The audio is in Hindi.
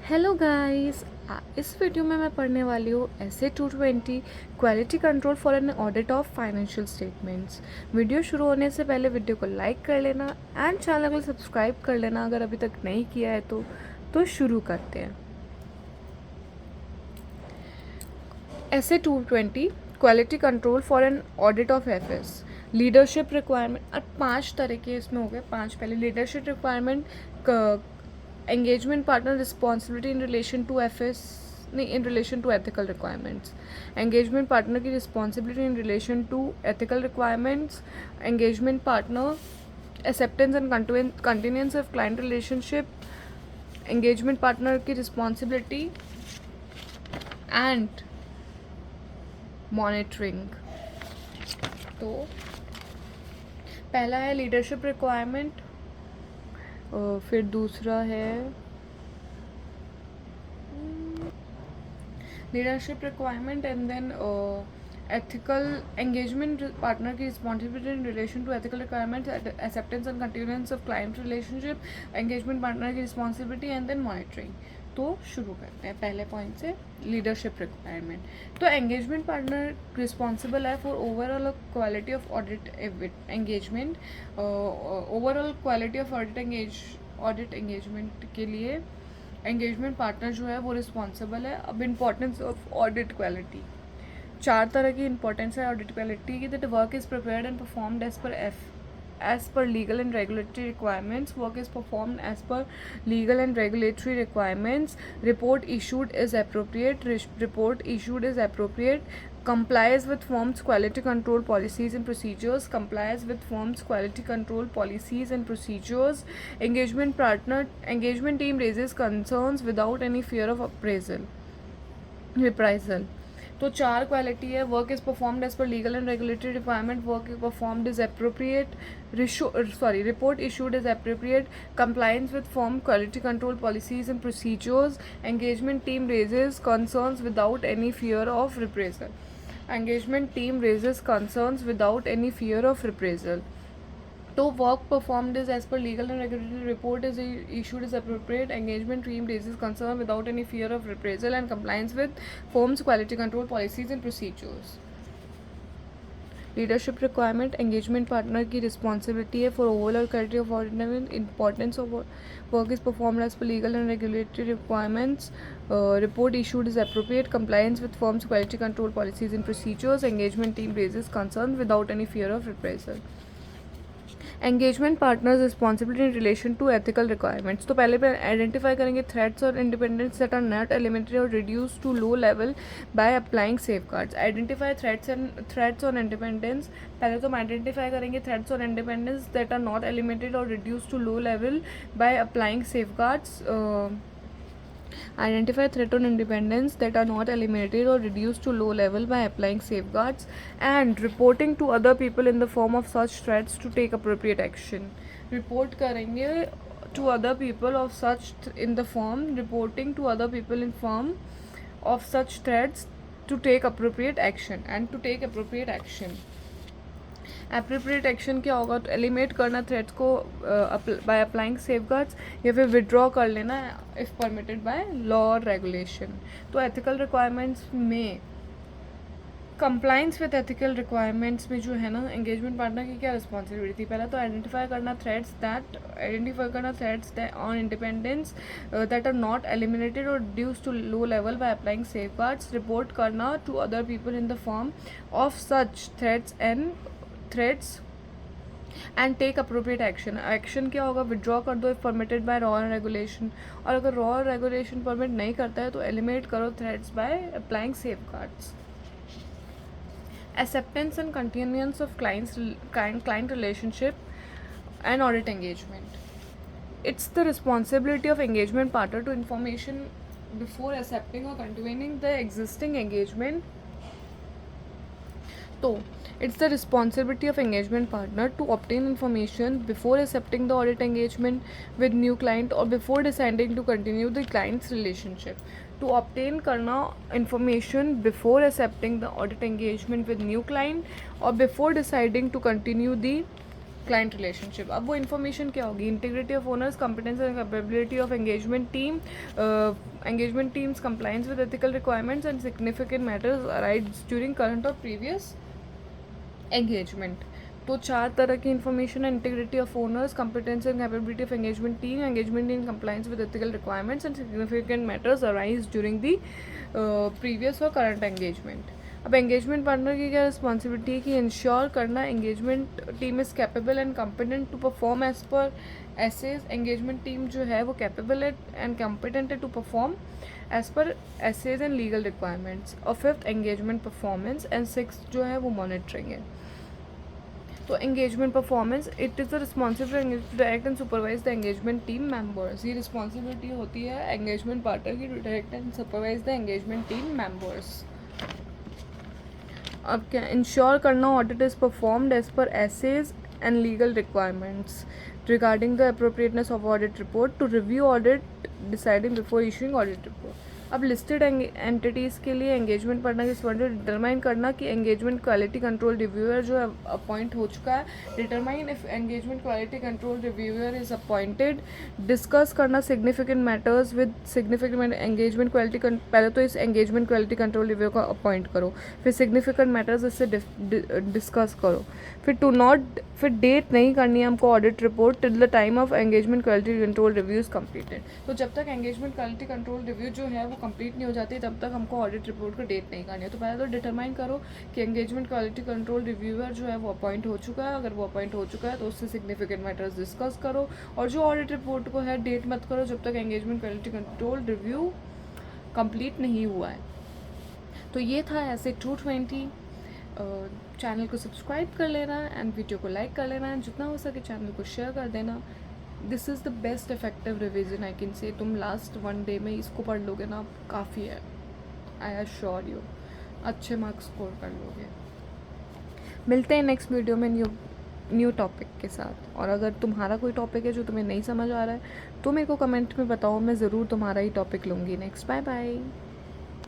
Hello guys. इस वीडियो में मैं पढ़ने वाली हूँ ऐसे 220 quality control for an audit of financial statements. Video शुरू होने से पहले वीडियो को लाइक कर लेना एंड चैनल को सब्सक्राइब कर लेना अगर अभी तक नहीं किया है तो शुरू करते हैं। ऐसे 220 quality control for an audit of FS. Leadership requirement और 5 तरह के इसमें हो गए। 5 पहले leadership requirement, engagement partner responsibility in relation to FS नहीं in relation to ethical requirements, engagement partner की responsibility in relation to ethical requirements, engagement partner acceptance and continuance of client relationship, engagement partner की responsibility and monitoring। तो पहला है लीडरशिप रिक्वायरमेंट, फिर दूसरा है leadership requirement and then ethical engagement partner की responsibility in relation to ethical requirements, acceptance and continuance of client relationship, engagement partner की रिस्पॉन्सिबिलिटी एंड देन मॉनिटरिंग। तो शुरू करते हैं पहले पॉइंट से, लीडरशिप रिक्वायरमेंट। तो एंगेजमेंट पार्टनर रिस्पॉन्सिबल है for overall quality of audit engagement. Overall quality of audit engagement के लिए एंगेजमेंट पार्टनर जो है वो रिस्पॉन्सिबल है। अब इम्पॉर्टेंस ऑफ ऑडिट क्वालिटी, 4 तरह की इंपॉर्टेंस है ऑडिट क्वालिटी की। That work is prepared and performed as per legal and regulatory requirements. Work is performed as per legal and regulatory requirements. Report issued is appropriate. Report issued is appropriate. Complies with firm's quality control policies and procedures. Complies with firm's quality control policies and procedures. Engagement team raises concerns without any fear of reprisal। तो 4 क्वालिटी है। Work is performed as per legal and regulatory requirement, work is performed is appropriate, report issued is appropriate, compliance with form quality control policies and procedures, engagement team raises concerns without any fear of reprisal. Engagement team raises concerns without any fear of reprisal. तो work performed is as per legal and regulatory, report is issued is appropriate, engagement team raises concern without any fear of रिप्रेजल and compliance with firm's quality control policies and procedures. Leadership requirement, engagement partner की रिस्पॉन्सिबिलिटी है for overall quality of audit, importance of work is performed as per legal and regulatory requirements, report issued is appropriate, compliance with firm's quality control policies and procedures, engagement team raises concern without any fear of reprisal. Engagement partner's responsibility in relation to ethical requirements. तो पहले पे आइडेंटिफाई करेंगे थ्रेट्स और independence that are not eliminated और reduce to low level by applying safeguards. Identify threats और इंडिपेंडेंस। पहले तो हम आइडेंटिफाई करेंगे थ्रेट्स और independence that are not eliminated और reduce to low level by applying safeguards. Identify threat on independence that are not eliminated or reduced to low level by applying safeguards and reporting to other people in the form of such threats to take appropriate action। Report करेंगे to other people of such in the form, reporting to other people in form of such threats to take appropriate action and to take appropriate action। Appropriate action क्या होगा? तो एलिमिनेट करना थ्रेट्स को बाय अप्लाइंग सेफगार्ड्स या फिर विड्रॉ कर लेना इफ़ परमिटेड बाय लॉ और रेगुलेशन। तो एथिकल रिक्वायरमेंट्स में कंप्लाइंस विद एथिकल रिक्वायरमेंट्स में जो है ना, एंगेजमेंट पार्टनर की क्या रिस्पॉन्सिबिलिटी थी? पहला तो आइडेंटिफाई करना threats on independence that are not eliminated और reduce to low level by applying safeguards. Report करना to other people in the form of such threats and take appropriate action. Action क्या होगा? विड्रॉ कर दो if permitted by law and regulation, और अगर लॉ और रेगुलेशन परमिट नहीं करता है तो एलिमिनेट करो threats bye applying safeguards. Acceptance and continuance of client relationship and audit engagement. It's the responsibility of engagement partner to information before accepting or continuing the existing engagement। तो it's the responsibility of engagement partner to obtain information before accepting the audit engagement with new client or before deciding to continue the client's relationship। to obtain करना information before accepting the audit engagement with new client or before deciding to continue the client relationship. अब वो इन्फॉर्मेशन क्या होगी? Integrity of owners, competence and capability of engagement team, engagement teams compliance with ethical requirements and significant matters arise during current or previous engagement। तो 4 तरह की इन्फॉर्मेशन है: integrity of owners, competence and capability of engagement in compliance with ethical requirements and significant matters arise during the previous और करंट एंगेजमेंट। अब एंगेजमेंट पार्टनर की क्या रिस्पॉन्सिबिलिटी है कि इंश्योर करना engagement team is capable and competent to perform as per SAs. Engagement team जो है वो कैपेबल है एंड कॉम्पिटेंट है to perform as per SAs and legal requirements. और 5th engagement performance and 6th जो है वो मॉनिटरिंग है। तो engagement performance, it is the responsibility to direct and supervise the engagement team members. ये रिस्पॉन्सिबिलिटी होती है एंगेजमेंट पार्टनर की to direct and supervise the engagement team members. अब क्या? इंश्योर करना audit is performed as per SAs and legal requirements regarding the appropriateness of audit report, to review audit deciding before issuing audit report. अब लिस्टेड एंटिटीज़ के लिए एंगेजमेंट पार्टनर की रिस्पॉन्सिबिलिटी डिटरमाइन करना कि एंगेजमेंट क्वालिटी कंट्रोल रिव्यूअर जो है अपॉइंट हो चुका है। Determine if engagement quality control reviewer is appointed. Discuss करना significant matters with significant engagement quality. पहले तो इस एंगेजमेंट क्वालिटी कंट्रोल रिव्यू को अपॉइंट करो, फिर सिग्निफिकेंट मैटर्स इससे डिस्कस करो, फिर डेट नहीं करनी है हमको audit report till the time of engagement quality control review is completed. तो जब तक एंगेजमेंट क्वालिटी कंट्रोल रिव्यू जो है वो कंप्लीट नहीं हो जाती तब तक हमको ऑडिट रिपोर्ट को डेट नहीं करनी है। तो पहले तो डिटरमाइन करो कि एंगेजमेंट क्वालिटी कंट्रोल रिव्यूअर जो है वो अपॉइंट हो चुका है। अगर वो अपॉइंट हो चुका है तो उससे सिग्निफिकेंट मैटर्स डिस्कस करो, और जो ऑडिट रिपोर्ट को है डेट मत करो जब तक engagement quality control review complete नहीं हुआ है। तो ये था ऐसे 220। चैनल को सब्सक्राइब कर लेना एंड वीडियो को लाइक कर लेना एंड जितना हो सके चैनल को शेयर कर देना। This is the best effective revision I can say. तुम लास्ट 1 डे में इसको पढ़ लोगे ना, काफ़ी है, आई एश्योर यू अच्छे मार्क्स स्कोर कर लोगे। मिलते हैं नेक्स्ट वीडियो में न्यू टॉपिक के साथ। और अगर तुम्हारा कोई टॉपिक है जो तुम्हें नहीं समझ आ रहा है तो मेरे को कमेंट में बताओ, मैं ज़रूर तुम्हारा ही टॉपिक लूँगी नेक्स्ट। Bye bye.